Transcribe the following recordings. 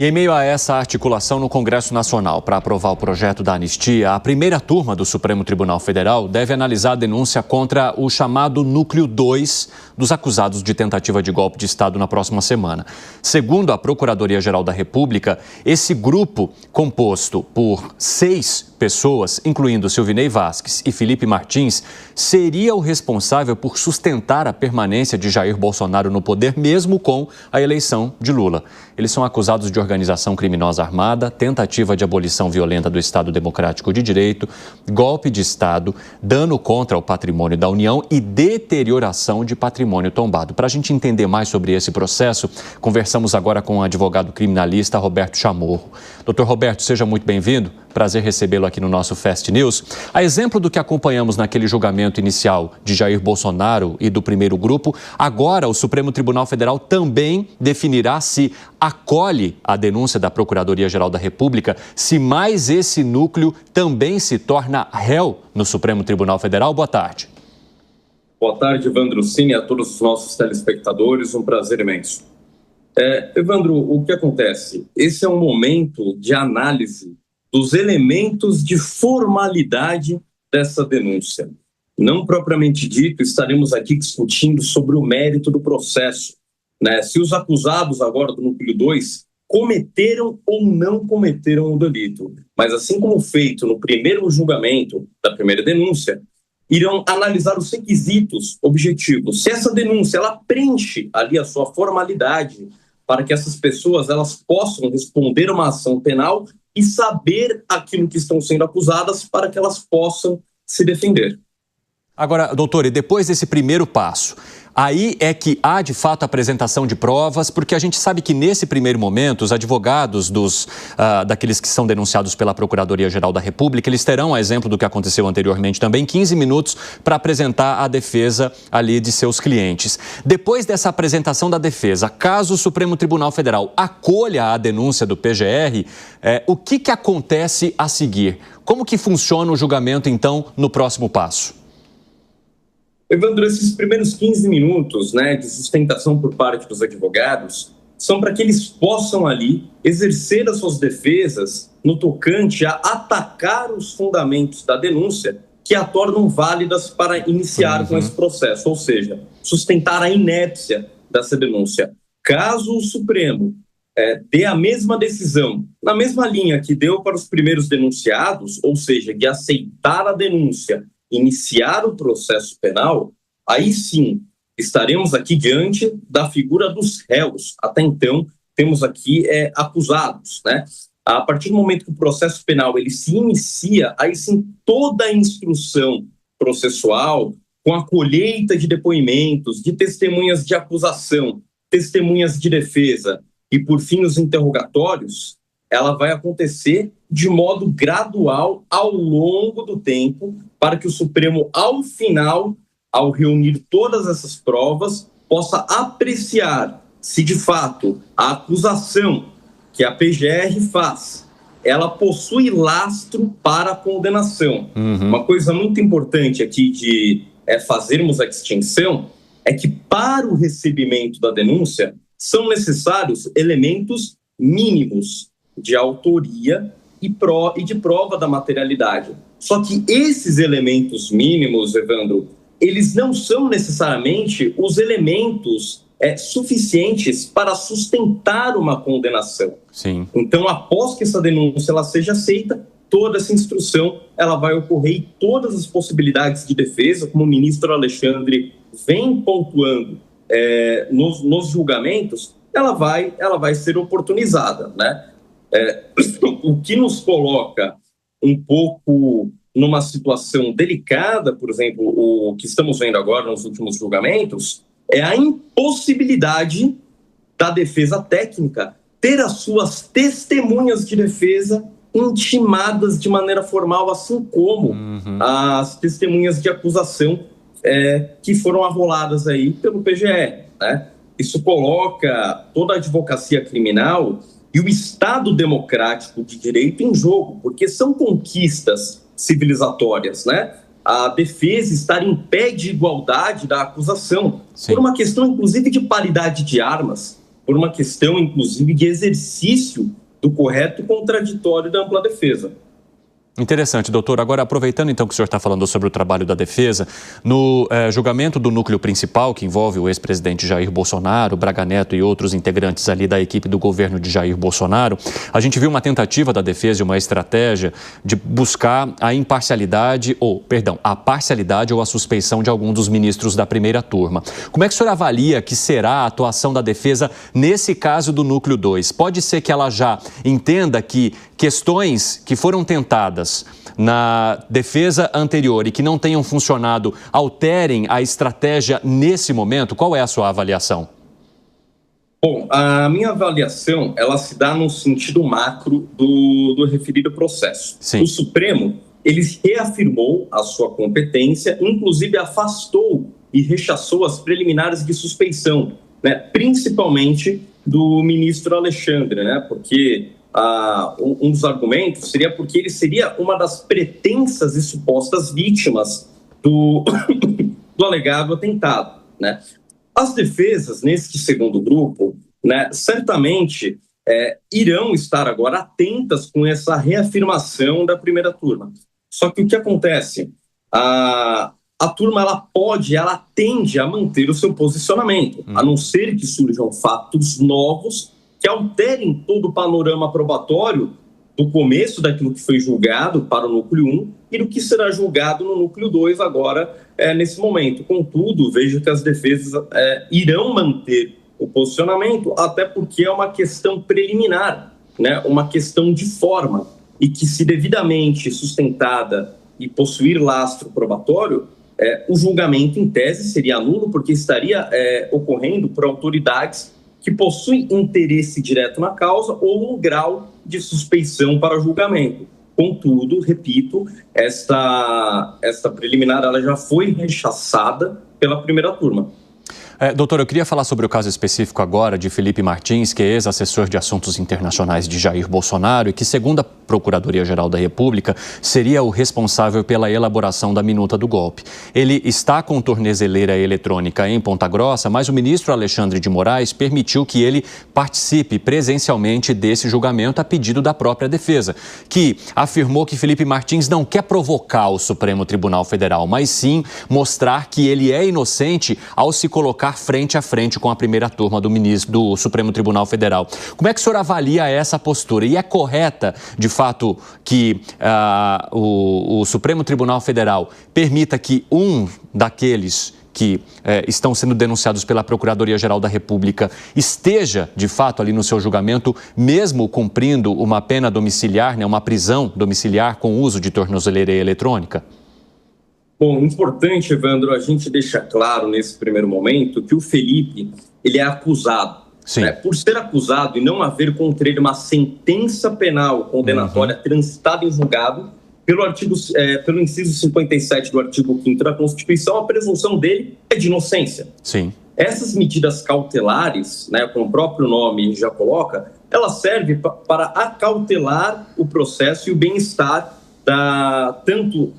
E em meio a essa articulação no Congresso Nacional para aprovar o projeto da anistia, a primeira turma do Supremo Tribunal Federal deve analisar a denúncia contra o chamado Núcleo 2 dos acusados de tentativa de golpe de Estado na próxima semana. Segundo a Procuradoria-Geral da República, esse grupo, composto por 6 pessoas, incluindo Silvinei Vasquez e Felipe Martins, seria o responsável por sustentar a permanência de Jair Bolsonaro no poder, mesmo com a eleição de Lula. Eles são acusados de organização criminosa armada, tentativa de abolição violenta do Estado Democrático de Direito, golpe de Estado, dano contra o patrimônio da União e deterioração de patrimônio tombado. Para a gente entender mais sobre esse processo, conversamos agora com o advogado criminalista Roberto Chamorro. Doutor Roberto, seja muito bem-vindo. Prazer recebê-lo aqui no nosso Fast News. A exemplo do que acompanhamos naquele julgamento inicial de Jair Bolsonaro e do primeiro grupo, agora o Supremo Tribunal Federal também definirá se acolhe a denúncia da Procuradoria-Geral da República, se mais esse núcleo também se torna réu no Supremo Tribunal Federal. Boa tarde. Boa tarde, Evandro. Sim, e a todos os nossos telespectadores, um prazer imenso. Evandro, o que acontece? Esse é um momento de análise dos elementos de formalidade dessa denúncia. Não propriamente dito, estaremos aqui discutindo sobre o mérito do processo, né? Se os acusados agora do Núcleo 2 cometeram ou não cometeram o delito. Mas assim como feito no primeiro julgamento da primeira denúncia, irão analisar os requisitos objetivos. Se essa denúncia ela preenche ali a sua formalidade para que essas pessoas elas possam responder a uma ação penal e saber aquilo que estão sendo acusadas para que elas possam se defender. Agora, doutor, e depois desse primeiro passo, aí é que há, de fato, a apresentação de provas, porque a gente sabe que, nesse primeiro momento, os advogados daqueles que são denunciados pela Procuradoria-Geral da República, eles terão, a exemplo do que aconteceu anteriormente também, 15 minutos para apresentar a defesa ali de seus clientes. Depois dessa apresentação da defesa, caso o Supremo Tribunal Federal acolha a denúncia do PGR, o que acontece a seguir? Como que funciona o julgamento, então, no próximo passo? Evandro, esses primeiros 15 minutos, né, de sustentação por parte dos advogados são para que eles possam ali exercer as suas defesas no tocante a atacar os fundamentos da denúncia que a tornam válidas para iniciar com esse processo, ou seja, sustentar a inépcia dessa denúncia. Caso o Supremo dê a mesma decisão, na mesma linha que deu para os primeiros denunciados, ou seja, de aceitar a denúncia, iniciar o processo penal, aí sim estaremos aqui diante da figura dos réus. Até então, temos aqui acusados, né? A partir do momento que o processo penal ele se inicia, aí sim toda a instrução processual, com a colheita de depoimentos, de testemunhas de acusação, testemunhas de defesa e, por fim, os interrogatórios, ela vai acontecer de modo gradual ao longo do tempo, para que o Supremo, ao final, ao reunir todas essas provas, possa apreciar se, de fato, a acusação que a PGR faz, ela possui lastro para a condenação. Uma coisa muito importante aqui de fazermos a distinção é que, para o recebimento da denúncia, são necessários elementos mínimos de autoria e de prova da materialidade. Só que esses elementos mínimos, Evandro, eles não são necessariamente os elementos suficientes para sustentar uma condenação. Sim. Então, após que essa denúncia ela seja aceita, toda essa instrução ela vai ocorrer e todas as possibilidades de defesa, como o ministro Alexandre vem pontuando nos julgamentos, ela vai ser oportunizada, né? O que nos coloca um pouco numa situação delicada, por exemplo, o que estamos vendo agora nos últimos julgamentos, é a impossibilidade da defesa técnica ter as suas testemunhas de defesa intimadas de maneira formal, assim como as testemunhas de acusação que foram arroladas aí pelo PGR, né? Isso coloca toda a advocacia criminal e o Estado democrático de direito em jogo, porque são conquistas civilizatórias, né? A defesa estar em pé de igualdade da acusação, por uma questão, inclusive, de paridade de armas. por uma questão, inclusive, de exercício do correto contraditório da ampla defesa. Interessante, doutor. Agora, aproveitando então que o senhor está falando sobre o trabalho da defesa, no julgamento do núcleo principal, que envolve o ex-presidente Jair Bolsonaro, Braga Neto e outros integrantes ali da equipe do governo de Jair Bolsonaro, a gente viu uma tentativa da defesa e uma estratégia de buscar a a parcialidade ou a suspeição de algum dos ministros da primeira turma. Como é que o senhor avalia que será a atuação da defesa nesse caso do núcleo 2? Pode ser que ela já entenda que questões que foram tentadas na defesa anterior e que não tenham funcionado alterem a estratégia nesse momento? Qual é a sua avaliação? Bom, a minha avaliação, ela se dá no sentido macro do referido processo. Sim. O Supremo, ele reafirmou a sua competência, inclusive afastou e rechaçou as preliminares de suspeição, né, principalmente do ministro Alexandre, né, porque um dos argumentos seria porque ele seria uma das pretensas e supostas vítimas do alegado atentado, né? As defesas, nesse segundo grupo, né, certamente irão estar agora atentas com essa reafirmação da primeira turma. Só que o que acontece? A turma, ela tende a manter o seu posicionamento, a não ser que surjam fatos novos que alterem todo o panorama probatório do começo daquilo que foi julgado para o núcleo 1 e do que será julgado no núcleo 2 agora, nesse momento. Contudo, vejo que as defesas irão manter o posicionamento, até porque é uma questão preliminar, né? Uma questão de forma, e que, se devidamente sustentada e possuir lastro probatório, o julgamento, em tese, seria nulo, porque estaria ocorrendo por autoridades que possuem interesse direto na causa ou um grau de suspeição para julgamento. Contudo, repito, esta preliminar ela já foi rechaçada pela primeira turma. Doutor, eu queria falar sobre o caso específico agora de Felipe Martins, que é ex-assessor de assuntos internacionais de Jair Bolsonaro e que, segundo a Procuradoria-Geral da República, seria o responsável pela elaboração da minuta do golpe. Ele está com tornezeleira eletrônica em Ponta Grossa, mas o ministro Alexandre de Moraes permitiu que ele participe presencialmente desse julgamento a pedido da própria defesa, que afirmou que Felipe Martins não quer provocar o Supremo Tribunal Federal, mas sim mostrar que ele é inocente ao se colocar frente a frente com a primeira turma do Supremo Tribunal Federal. Como é que o senhor avalia essa postura? E é correta, de fato, que o Supremo Tribunal Federal permita que um daqueles que estão sendo denunciados pela Procuradoria-Geral da República esteja, de fato, ali no seu julgamento, mesmo cumprindo uma pena domiciliar, né, uma prisão domiciliar com uso de tornozeleira eletrônica? Bom, importante, Evandro, a gente deixa claro nesse primeiro momento que o Felipe, ele é acusado. Né? Por ser acusado e não haver contra ele uma sentença penal condenatória transitada em julgado, pelo inciso 57 do artigo 5º da Constituição, a presunção dele é de inocência. Sim. Essas medidas cautelares, né, como o próprio nome já coloca, elas servem para acautelar o processo e o bem-estar tanto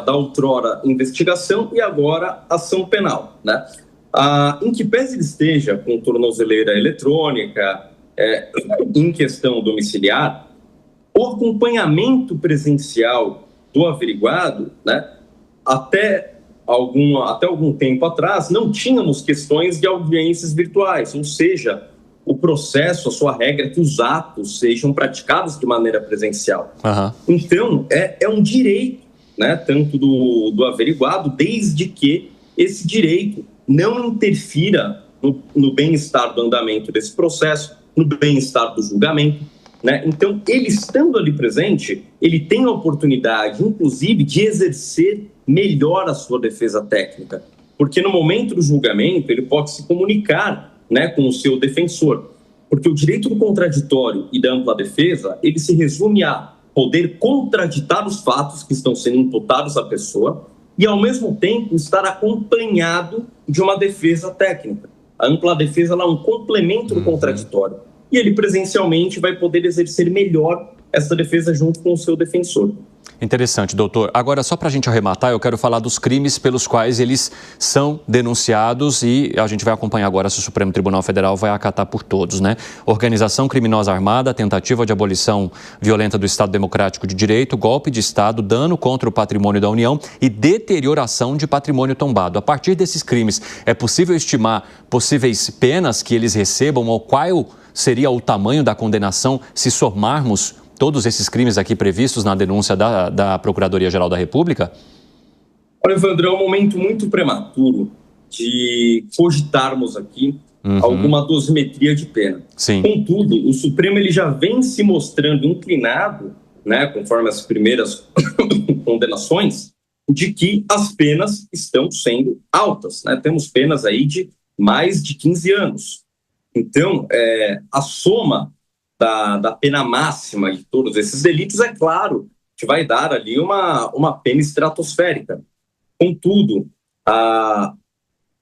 da outrora investigação e agora ação penal, né? Em que pese ele esteja com tornozeleira eletrônica, em questão domiciliar, o acompanhamento presencial do averiguado, né, até algum tempo atrás, não tínhamos questões de audiências virtuais, ou seja, o processo, a sua regra é que os atos sejam praticados de maneira presencial. Então, é um direito, né, tanto do averiguado, desde que esse direito não interfira no bem-estar do andamento desse processo, no bem-estar do julgamento, né? Então, ele estando ali presente, ele tem a oportunidade, inclusive, de exercer melhor a sua defesa técnica, porque no momento do julgamento ele pode se comunicar, né, com o seu defensor, porque o direito do contraditório e da ampla defesa, ele se resume a poder contraditar os fatos que estão sendo imputados à pessoa e, ao mesmo tempo, estar acompanhado de uma defesa técnica. A ampla defesa ela é um complemento do contraditório e ele presencialmente vai poder exercer melhor essa defesa junto com o seu defensor. Interessante, doutor. Agora, só para a gente arrematar, eu quero falar dos crimes pelos quais eles são denunciados e a gente vai acompanhar agora se o Supremo Tribunal Federal vai acatar por todos, né? Organização criminosa armada, tentativa de abolição violenta do Estado Democrático de Direito, golpe de Estado, dano contra o patrimônio da União e deterioração de patrimônio tombado. A partir desses crimes, é possível estimar possíveis penas que eles recebam ou qual seria o tamanho da condenação se somarmos todos esses crimes aqui previstos na denúncia da Procuradoria-Geral da República? Olha, Evandro, é um momento muito prematuro de cogitarmos aqui alguma dosimetria de pena. Sim. Contudo, o Supremo ele já vem se mostrando inclinado, né, conforme as primeiras condenações, de que as penas estão sendo altas, né? Temos penas aí de mais de 15 anos. Então, a soma da pena máxima de todos esses delitos, é claro, que vai dar ali uma pena estratosférica. Contudo,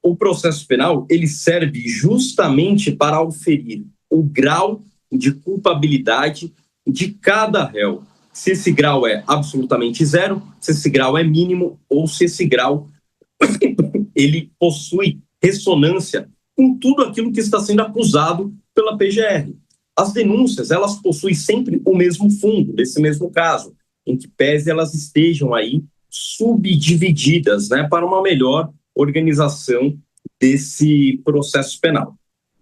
o processo penal ele serve justamente para auferir o grau de culpabilidade de cada réu. Se esse grau é absolutamente zero, se esse grau é mínimo ou se esse grau ele possui ressonância com tudo aquilo que está sendo acusado pela PGR. As denúncias, elas possuem sempre o mesmo fundo, nesse mesmo caso, em que pese elas estejam aí subdivididas, né, para uma melhor organização desse processo penal,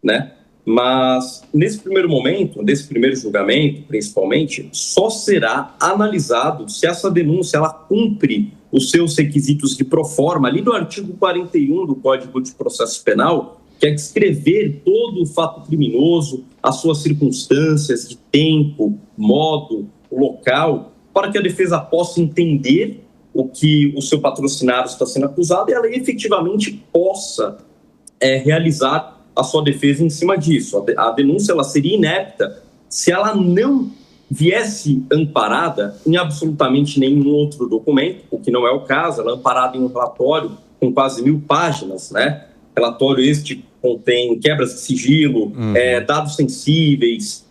né? Mas, nesse primeiro momento, nesse primeiro julgamento, principalmente, só será analisado se essa denúncia ela cumpre os seus requisitos de proforma, ali do artigo 41 do Código de Processo Penal, que é descrever todo o fato criminoso, as suas circunstâncias de tempo, modo, local, para que a defesa possa entender o que o seu patrocinado está sendo acusado e ela efetivamente possa realizar a sua defesa em cima disso. A denúncia ela seria inepta se ela não viesse amparada em absolutamente nenhum outro documento, o que não é o caso. Ela é amparada em um relatório com quase 1000 páginas, né? Relatório este contém quebras de sigilo, dados sensíveis,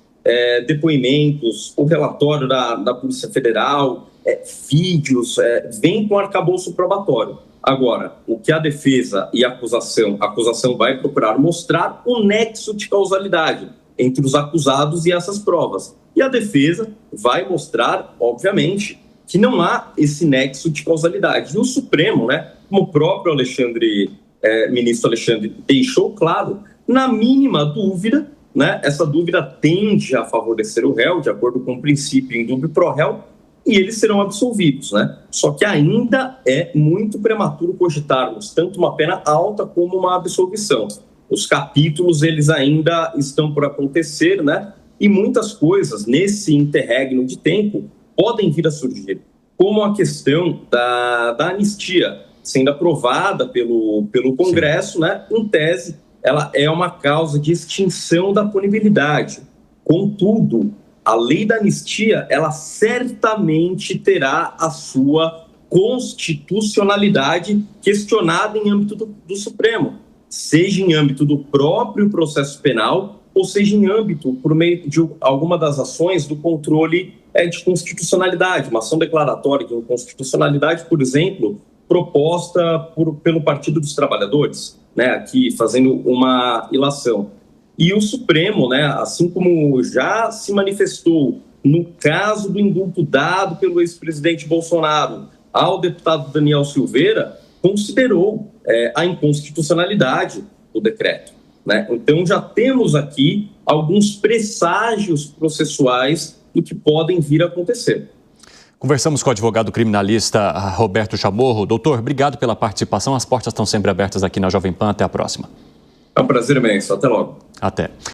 depoimentos, o relatório da Polícia Federal, vídeos, vem com arcabouço probatório. Agora, o que a defesa e a acusação vai procurar mostrar o nexo de causalidade entre os acusados e essas provas. E a defesa vai mostrar, obviamente, que não há esse nexo de causalidade. E o Supremo, né, como o próprio ministro Alexandre deixou claro, na mínima dúvida, né, essa dúvida tende a favorecer o réu, de acordo com o princípio in dubio pro réu, e eles serão absolvidos, né? Só que ainda é muito prematuro cogitarmos tanto uma pena alta como uma absolvição. Os capítulos, eles ainda estão por acontecer, né? E muitas coisas nesse interregno de tempo podem vir a surgir, como a questão da anistia, sendo aprovada pelo Congresso, né? Em tese, ela é uma causa de extinção da punibilidade. Contudo, a lei da anistia, ela certamente terá a sua constitucionalidade questionada em âmbito do Supremo, seja em âmbito do próprio processo penal ou seja em âmbito, por meio de alguma das ações do controle de constitucionalidade, uma ação declaratória de inconstitucionalidade, por exemplo, proposta pelo Partido dos Trabalhadores, né, aqui fazendo uma ilação. E o Supremo, né, assim como já se manifestou no caso do indulto dado pelo ex-presidente Bolsonaro ao deputado Daniel Silveira, considerou a inconstitucionalidade do decreto, né? Então já temos aqui alguns presságios processuais do que podem vir a acontecer. Conversamos com o advogado criminalista Roberto Chamorro. Doutor, obrigado pela participação. As portas estão sempre abertas aqui na Jovem Pan. Até a próxima. É um prazer imenso. Até logo. Até.